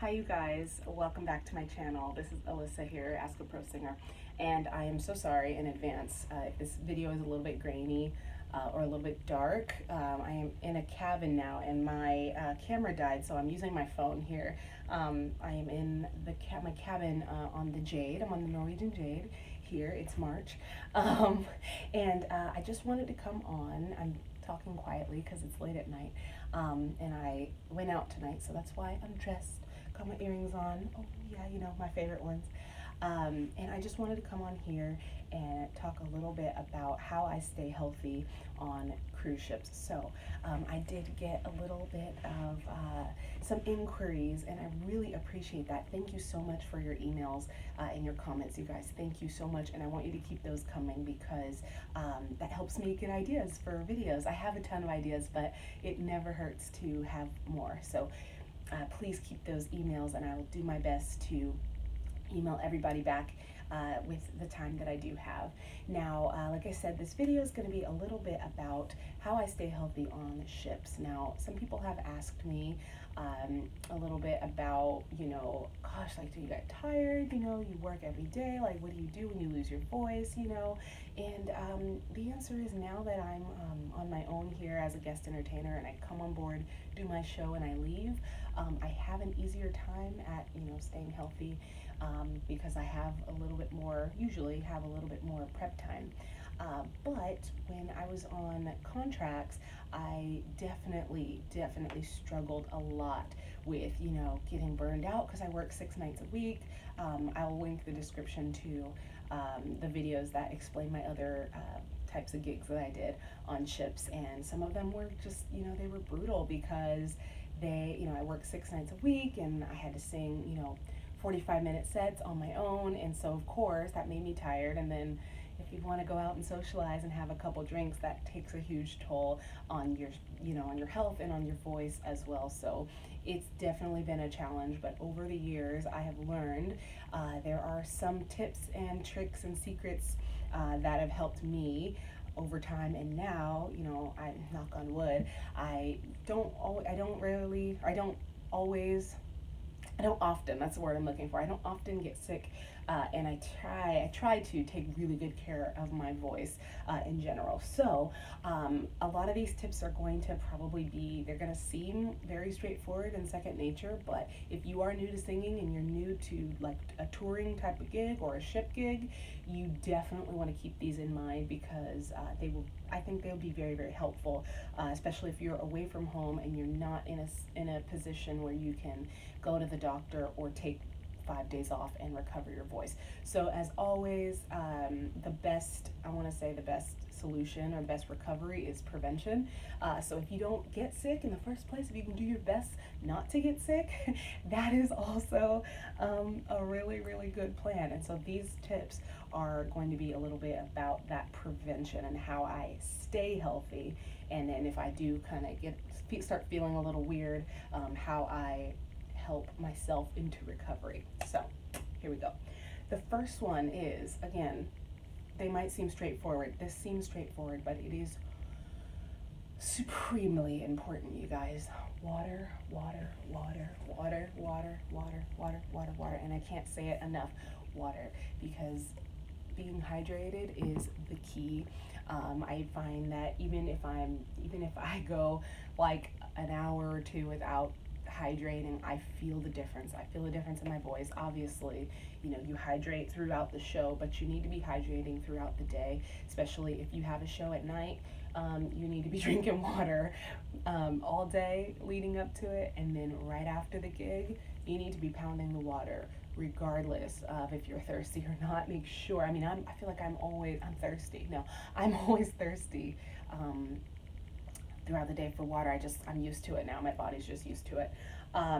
Hi you guys, welcome back to my channel. This is Alyssa here, Ask a Pro Singer, and I am so sorry in advance if this video is a little bit grainy or a little bit dark. I am in a cabin now and my camera died, so I'm using my phone here. I am in my cabin on the Jade. I'm on the Norwegian Jade here. It's March, and I just wanted to come on. I'm talking quietly because it's late at night, and I went out tonight, so that's why I'm dressed. Got my earrings on. Oh yeah, you know, my favorite ones. And I just wanted to come on here and talk a little bit about how I stay healthy on cruise ships. So I did get a little bit of some inquiries, and I really appreciate that. Thank you so much for your emails and your comments, you guys. Thank you so much, and I want you to keep those coming because that helps me get ideas for videos. I have a ton of ideas, but it never hurts to have more. So please keep those emails, and I will do my best to email everybody back with the time that I do have. Now, like I said, this video is going to be a little bit about how I stay healthy on ships. Now, some people have asked me a little bit about, you know, gosh, like, do you get tired? You know, you work every day. Like, what do you do when you lose your voice, you know? And the answer is, now that I'm on my own here as a guest entertainer and I come on board, do my show, and I leave, I have an easier time at, you know, staying healthy because I have a little bit more, usually have a little bit more prep time. But when I was on contracts, I definitely struggled a lot with, you know, getting burned out because I work 6 nights a week. I'll link the description to the videos that explain my other types of gigs that I did on ships, and some of them were just, you know, they were brutal because they, you know, I worked 6 nights a week and I had to sing, you know, 45-minute sets on my own, and so of course that made me tired. And then if you want to go out and socialize and have a couple drinks, that takes a huge toll on your, you know, on your health and on your voice as well. So it's definitely been a challenge, but over the years I have learned there are some tips and tricks and secrets that have helped me over time. And now, you know, I knock on wood, I don't often, that's the word I'm looking for. I don't often get sick, and I try to take really good care of my voice in general. So a lot of these tips are going to probably be, they're going to seem very straightforward and second nature, but if you are new to singing and you're new to like a touring type of gig or a ship gig, you definitely want to keep these in mind because I think they'll be very helpful, especially if you're away from home and you're not in a position where you can go to the doctor or take 5 days off and recover your voice. So as always, the best solution or the best recovery is prevention. So if you don't get sick in the first place, if you can do your best not to get sick, that is also a really good plan. And so these tips are going to be a little bit about that prevention and how I stay healthy. And then if I do kind of start feeling a little weird, how I help myself into recovery. So here we go. The first one is, again, they might seem straightforward. This seems straightforward, but it is supremely important, you guys. Water. And I can't say it enough. Water, because being hydrated is the key. I find that even if I go like an hour or two without hydrating, I feel the difference. I feel the difference in my voice. Obviously, you know, you hydrate throughout the show, but you need to be hydrating throughout the day, especially if you have a show at night. You need to be drinking water all day leading up to it, and then right after the gig, you need to be pounding the water regardless of if you're thirsty or not. Make sure, I feel like I'm thirsty. No, I'm always thirsty throughout the day for water. I'm used to it now. My body's just used to it.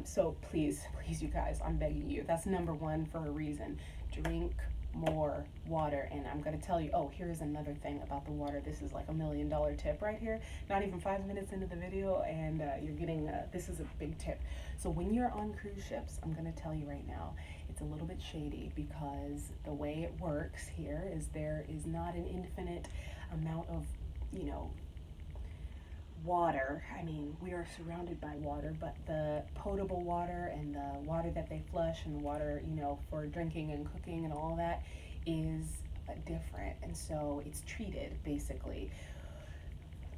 So please, you guys, I'm begging you. That's number one for a reason. Drink more water. And I'm going to tell you, oh, here's another thing about the water. This is like $1 million tip right here. Not even 5 minutes into the video, and you're getting, this is a big tip. So when you're on cruise ships, I'm going to tell you right now, it's a little bit shady because the way it works here is there is not an infinite amount of, you know, water, I mean, we are surrounded by water, but the potable water and the water that they flush and the water, you know, for drinking and cooking and all that is different. And so it's treated basically.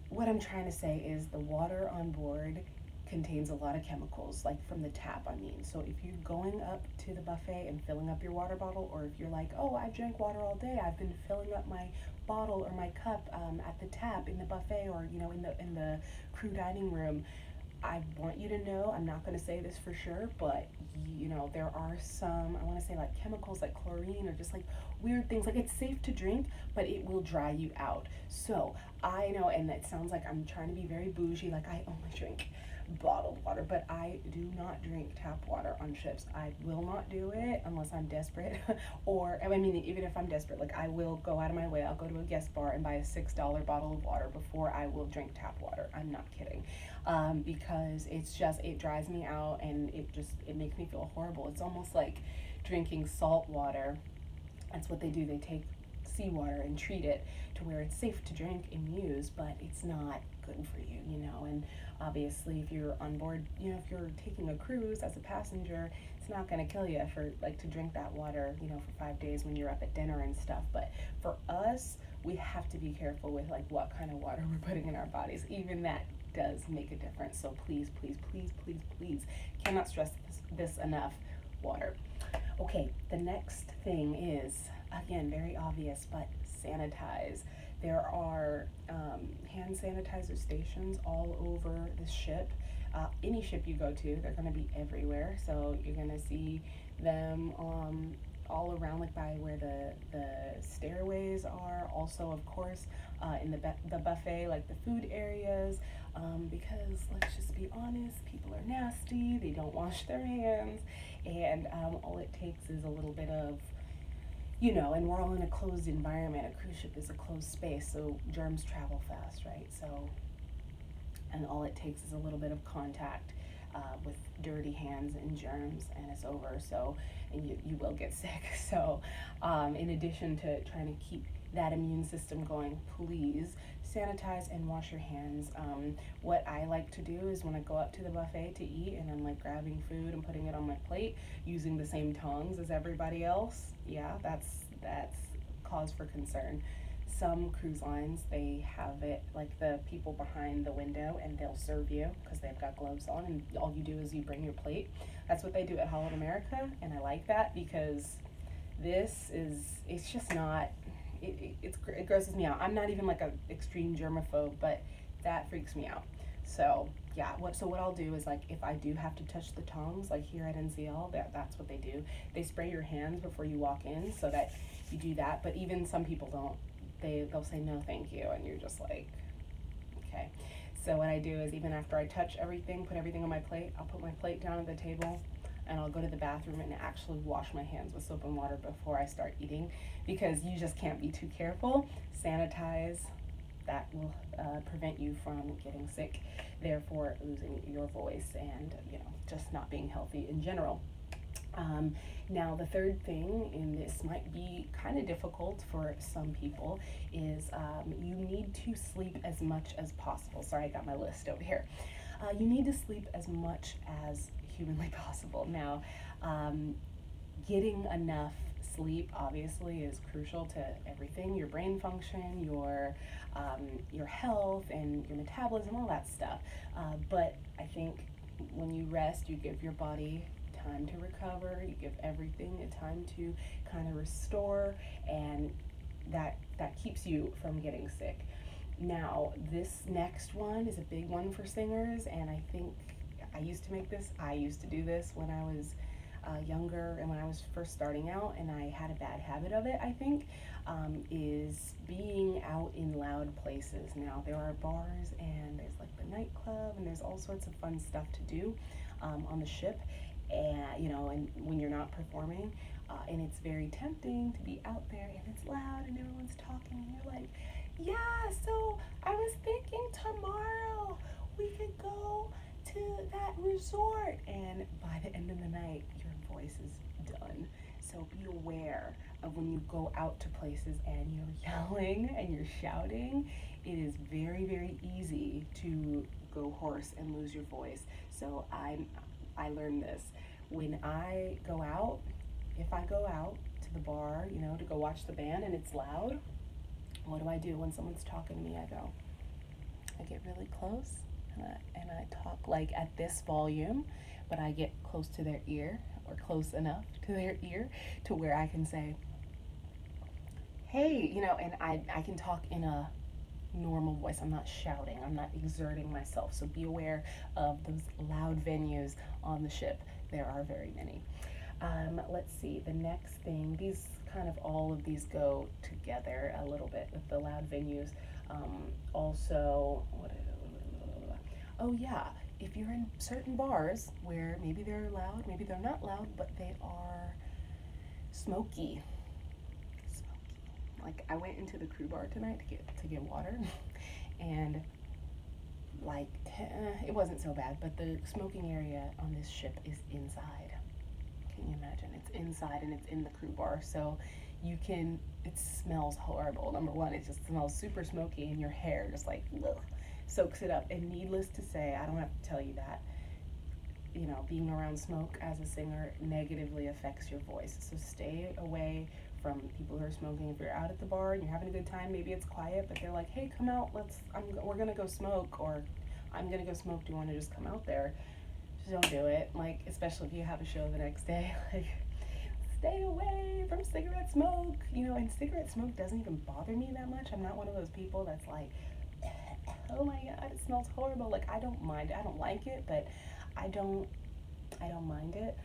What I'm trying to say is the water on board contains a lot of chemicals, like from the tap, I mean. So if you're going up to the buffet and filling up your water bottle, or if you're like, oh, I drank water all day, I've been filling up my bottle or my cup at the tap in the buffet, or you know, in the crew dining room, I want you to know, I'm not going to say this for sure, but you know, there are some, I want to say like chemicals like chlorine or just like weird things. Like it's safe to drink, but it will dry you out. So I know, and it sounds like I'm trying to be very bougie, like I only drink bottled water, but I do not drink tap water on ships. I will not do it unless I'm desperate or I mean, even if I'm desperate, like I will go out of my way, I'll go to a guest bar and buy a $6 bottle of water before I will drink tap water. I'm not kidding. Because it's just, it dries me out and it makes me feel horrible. It's almost like drinking salt water. That's what they do. They take seawater and treat it to where it's safe to drink and use, but it's not good for you, you know. And obviously if you're on board, you know, if you're taking a cruise as a passenger, it's not going to kill you for like to drink that water, you know, for 5 days when you're up at dinner and stuff. But for us, we have to be careful with like what kind of water we're putting in our bodies. Even that does make a difference. So please, please, please, please, please, cannot stress this enough, water. Okay, the next thing is, again, very obvious, but sanitize. There are hand sanitizer stations all over the ship. Any ship you go to, they're going to be everywhere. So you're going to see them all around, like by where the stairways are. Also, of course, in the buffet, like the food areas, because let's just be honest, people are nasty. They don't wash their hands, and all it takes is a little bit of, you know, and we're all in a closed environment. A cruise ship is a closed space, so germs travel fast, right? So, and all it takes is a little bit of contact with dirty hands and germs, and it's over. So, and you will get sick. So, in addition to trying to keep that immune system going, please sanitize and wash your hands. What I like to do is when I go up to the buffet to eat and I'm like grabbing food and putting it on my plate using the same tongs as everybody else, yeah, that's cause for concern. Some cruise lines, they have it like the people behind the window and they'll serve you because they've got gloves on, and all you do is you bring your plate. That's what they do at Holland America, and I like that because it's just not, it grosses me out. I'm not even like a extreme germaphobe, but that freaks me out. So yeah, what I'll do is, like, if I do have to touch the tongs, like here at NCL, that's what they do. They spray your hands before you walk in so that you do that, but even some people don't. They'll say no thank you, and you're just like, okay. So what I do is, even after I touch everything, put everything on my plate, I'll put my plate down at the table and I'll go to the bathroom and actually wash my hands with soap and water before I start eating, because you just can't be too careful. Sanitize. That will prevent you from getting sick, therefore losing your voice and, you know, just not being healthy in general. Now, the third thing, and this might be kind of difficult for some people, is you need to sleep as much as possible. Sorry, I got my list over here. You need to sleep as much as humanly possible. Now, getting enough sleep obviously is crucial to everything, your brain function, your health, and your metabolism, all that stuff. But I think when you rest, you give your body time to recover, you give everything a time to kind of restore, and that keeps you from getting sick. Now, this next one is a big one for singers, and I think I used to do this when I was younger and when I was first starting out, and I had a bad habit of it, I think, is being out in loud places. Now, there are bars and there's like the nightclub and there's all sorts of fun stuff to do on the ship, and you know, and when you're not performing, and it's very tempting to be out there and it's loud and everyone's talking and you're like, yeah, so I was thinking tomorrow we could go to that resort, and by the end of the night your voice is done. So be aware of when you go out to places and you're yelling and you're shouting. It is very, very easy to go hoarse and lose your voice. So I learned this when I go out. If I go out to the bar, to go watch the band and it's loud, what do when someone's talking to me? I get really close and I talk like at this volume, but I get close to their ear or close enough to their ear to where I can say, hey, and I can talk in a normal voice. I'm not shouting. I'm not exerting myself. So be aware of those loud venues on the ship. There are very many. Let's see, the next thing, all of these go together a little bit with the loud venues. Oh yeah, if you're in certain bars where maybe they're loud, maybe they're not loud, but they are smoky. Like I went into the crew bar tonight to get water, and it wasn't so bad, but the smoking area on this ship is inside. Can you imagine? It's inside and it's in the crew bar, so it smells horrible. Number one, it just smells super smoky, and your hair just soaks it up. And needless to say, I don't have to tell you that, being around smoke as a singer negatively affects your voice. So stay away from people who are smoking. If you're out at the bar and you're having a good time, maybe it's quiet, but they're like, hey, come out, we're gonna go smoke, or I'm gonna go smoke, do you want to just come out there? Just don't do it, especially if you have a show the next day. Stay away from cigarette smoke, and cigarette smoke doesn't even bother me that much. I'm not one of those people that's like, oh my god, it smells horrible. I don't mind it. I don't like it, but I don't mind it.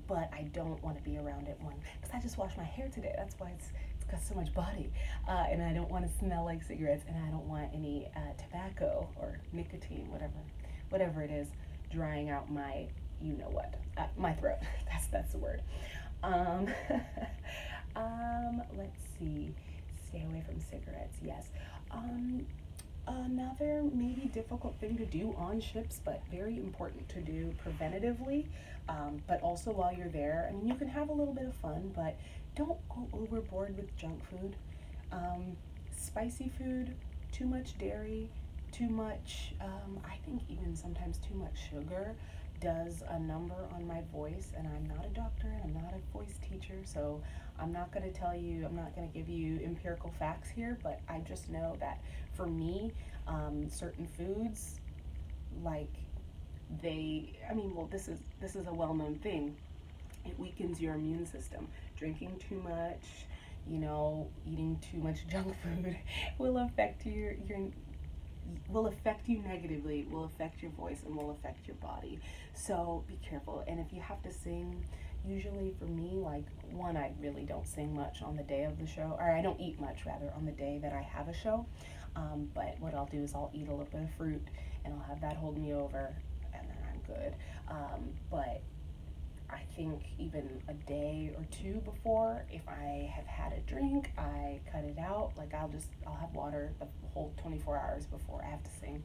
But I don't want to be around it because I just washed my hair today. That's why it's got so much body, and I don't want to smell like cigarettes, and I don't want any tobacco or nicotine, whatever it is, drying out my my throat. That's the word. Let's see. Stay away from cigarettes. Yes. Another maybe difficult thing to do on ships, but very important to do preventatively, but also while you're there. I mean, you can have a little bit of fun, but don't go overboard with junk food. Spicy food, too much dairy, too much, I think even sometimes too much sugar does a number on my voice, and I'm not a doctor and I'm not a voice teacher, so I'm not going to give you empirical facts here, but I just know that for me, certain foods, this is a well-known thing. It weakens your immune system. Drinking too much, eating too much junk food will affect will affect you negatively, will affect your voice, and will affect your body. So be careful. And if you have to sing, usually for me, I really don't sing much on the day of the show, or I don't eat much rather on the day that I have a show. But what I'll do is I'll eat a little bit of fruit, and I'll have that hold me over, and then I'm good. But I think even a day or two before, if I have had a drink, I cut it out. I'll have water the whole 24 hours before I have to sing.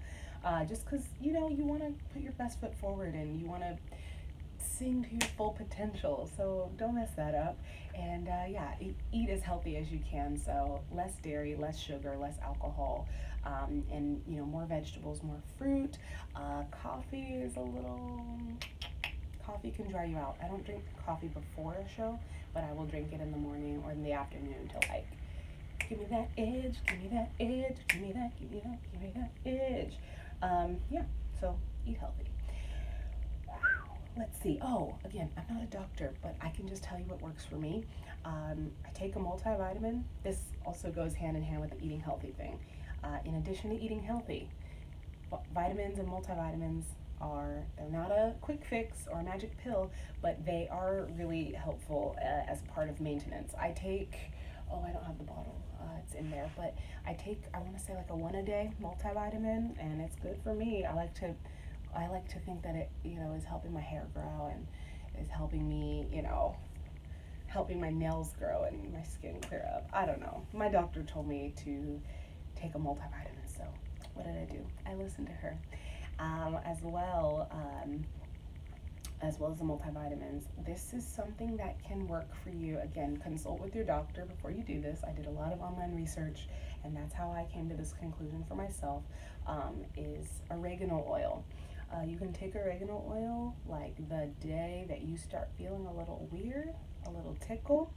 Just because, you want to put your best foot forward and you want to sing to your full potential. So don't mess that up. And eat as healthy as you can. So less dairy, less sugar, less alcohol, and more vegetables, more fruit. Coffee can dry you out. I don't drink coffee before a show, but I will drink it in the morning or in the afternoon to give me that edge, give me that edge, give me that edge. So eat healthy. Let's see. Oh, again, I'm not a doctor, but I can just tell you what works for me. I take a multivitamin. This also goes hand in hand with the eating healthy thing. In addition to eating healthy, vitamins and multivitamins they're not a quick fix or a magic pill, but they are really helpful as part of maintenance. I don't have the bottle, it's in there, but I want to say a 1 a day multivitamin, and it's good for me. I like to think that it, is helping my hair grow and is helping me, helping my nails grow and my skin clear up. I don't know. My doctor told me to take a multivitamin, so what did I do? I listened to her. As well, as well as the multivitamins. This is something that can work for you. Again, consult with your doctor before you do this. I did a lot of online research, and that's how I came to this conclusion for myself, is oregano oil. You can take oregano oil like the day that you start feeling a little weird, a little tickle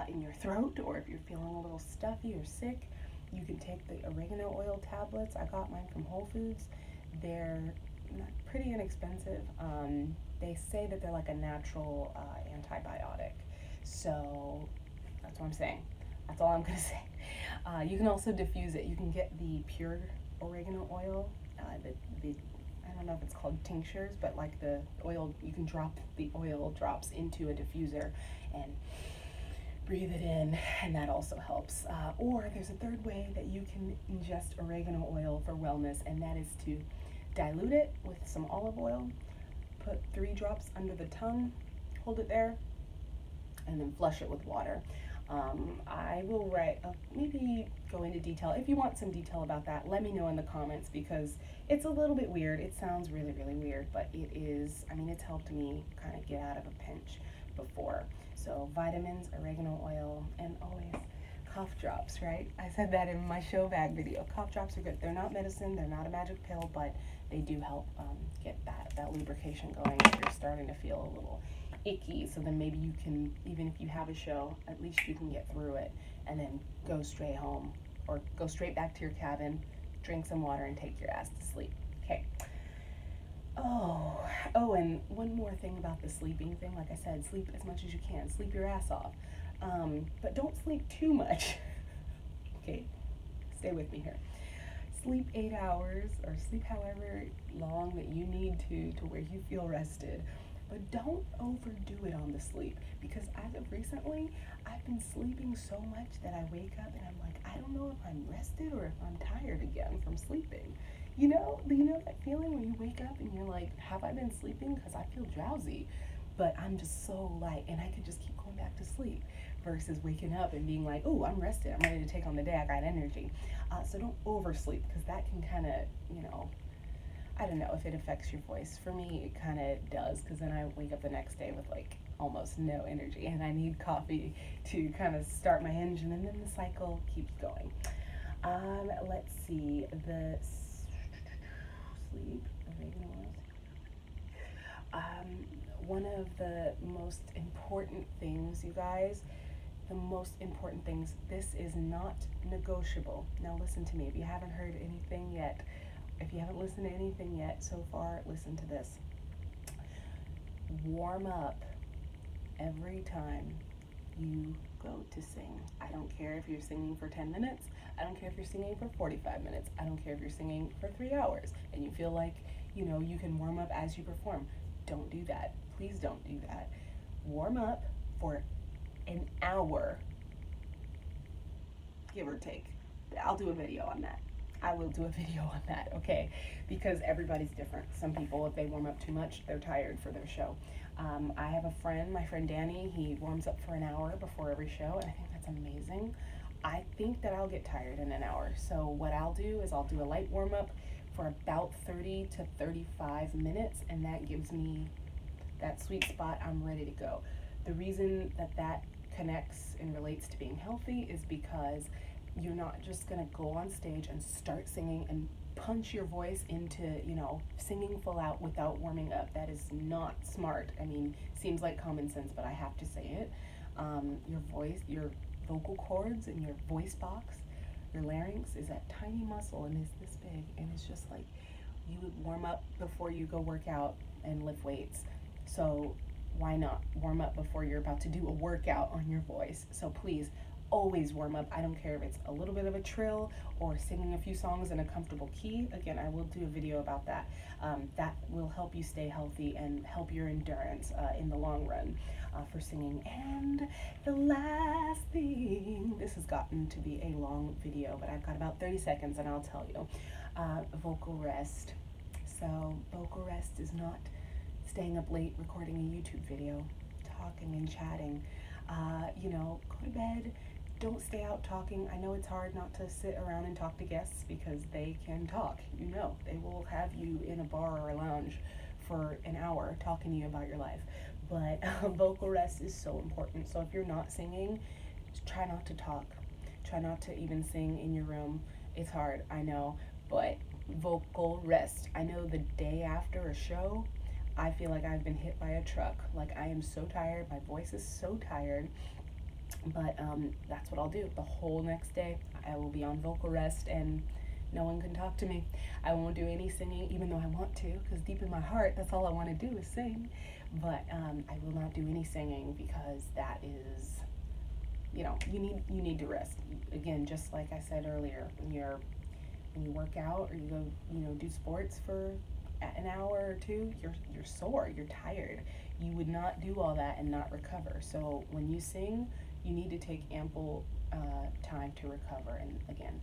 in your throat, or if you're feeling a little stuffy or sick, you can take the oregano oil tablets. I got mine from Whole Foods. They're pretty inexpensive. They say that they're like a natural antibiotic. So that's what I'm saying. That's all I'm gonna say. You can also diffuse it. You can get the pure oregano oil. I don't know if it's called tinctures, but like the oil, you can drop the oil drops into a diffuser and breathe it in, and that also helps. Or there's a third way that you can ingest oregano oil for wellness, and that is to dilute it with some olive oil, put 3 drops under the tongue, hold it there, and then flush it with water. I will maybe go into detail. If you want some detail about that, let me know in the comments, because it's a little bit weird. It sounds really, really weird, but it is, I mean, it's helped me kind of get out of a pinch before. So vitamins, oregano oil, and always cough drops, right? I said that in my show bag video. Cough drops are good. They're not medicine, they're not a magic pill, but they do help get that lubrication going if you're starting to feel a little icky. So then maybe you can, even if you have a show, at least you can get through it and then go straight home, or go straight back to your cabin, drink some water, and take your ass to sleep. Okay. Oh, and one more thing about the sleeping thing. Like I said, sleep as much as you can. Sleep your ass off. But don't sleep too much. Okay, stay with me here. Sleep 8 hours, or sleep however long that you need to where you feel rested. But don't overdo it on the sleep, because as of recently, I've been sleeping so much that I wake up and I'm like, I don't know if I'm rested or if I'm tired again from sleeping. You know that feeling when you wake up and you're like, have I been sleeping? Because I feel drowsy, but I'm just so light and I could just keep going back to sleep, versus waking up and being like, oh, I'm rested, I'm ready to take on the day, I got energy. So don't oversleep, because that can kind of, I don't know if it affects your voice. For me, it kind of does, because then I wake up the next day with like almost no energy, and I need coffee to kind of start my engine, and then the cycle keeps going. Let's see, the sleep, one of the most important things, you guys, the most important things, this is not negotiable. Now listen to me, if you haven't heard anything yet, if you haven't listened to anything yet so far, listen to this. Warm up every time you go to sing. I don't care if you're singing for 10 minutes. I don't care if you're singing for 45 minutes. I don't care if you're singing for 3 hours and you feel like, you can warm up as you perform. Don't do that. Please don't do that. Warm up for an hour, give or take. I'll do a video on that. I will do a video on that, okay? Because everybody's different. Some people, if they warm up too much, they're tired for their show. I have a friend, my friend Danny, he warms up for an hour before every show, and I think that's amazing. I think that I'll get tired in an hour. So what I'll do is I'll do a light warm up for about 30 to 35 minutes, and that gives me that sweet spot. I'm ready to go. The reason that connects and relates to being healthy is because you're not just gonna go on stage and start singing and punch your voice into, singing full out without warming up. That is not smart. I mean, seems like common sense, but I have to say it. Your voice, your vocal cords and your voice box, your larynx is that tiny muscle, and it's this big, and it's just like you would warm up before you go work out and lift weights. So why not warm up before you're about to do a workout on your voice? So please, always warm up. I don't care if it's a little bit of a trill or singing a few songs in a comfortable key. Again, I will do a video about that. That will help you stay healthy and help your endurance in the long run for singing. And the last thing, this has gotten to be a long video, but I've got about 30 seconds and I'll tell you. Vocal rest. So vocal rest is not staying up late recording a YouTube video, talking and chatting. Go to bed. Don't stay out talking. I know it's hard not to sit around and talk to guests because they can talk. They will have you in a bar or a lounge for an hour talking to you about your life. But vocal rest is so important. So if you're not singing, just try not to talk. Try not to even sing in your room. It's hard, I know, but vocal rest. I know the day after a show, I feel like I've been hit by a truck. Like I am so tired, my voice is so tired. But that's what I'll do. The whole next day, I will be on vocal rest and no one can talk to me. I won't do any singing, even though I want to, because deep in my heart, that's all I want to do is sing. But I will not do any singing because that is, you need to rest. Again, just like I said earlier, when you work out or you go, do sports for an hour or two, you're sore, you're tired. You would not do all that and not recover. So when you sing, you need to take ample time to recover. And again,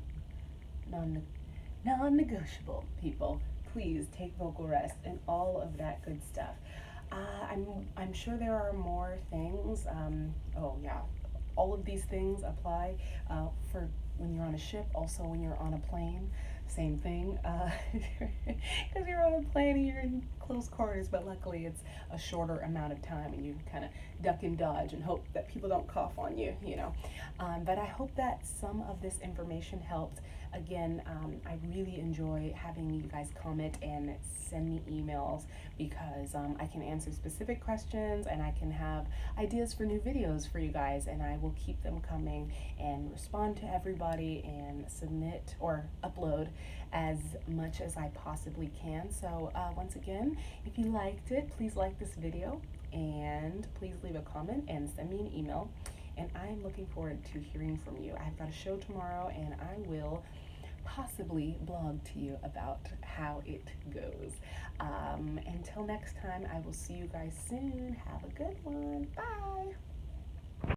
non-negotiable, people. Please take vocal rest and all of that good stuff. I'm sure there are more things. Oh yeah, all of these things apply for when you're on a ship, also when you're on a plane. Same thing, because you're on a plane and you're in close quarters, but luckily it's a shorter amount of time and you kind of duck and dodge and hope that people don't cough on you, But I hope that some of this information helped. Again, I really enjoy having you guys comment and send me emails because I can answer specific questions and I can have ideas for new videos for you guys, and I will keep them coming and respond to everybody and submit or upload as much as I possibly can. So once again, if you liked it, please like this video and please leave a comment and send me an email. And I'm looking forward to hearing from you. I've got a show tomorrow and I will possibly blog to you about how it goes. Until next time, I will see you guys soon. Have a good one. Bye.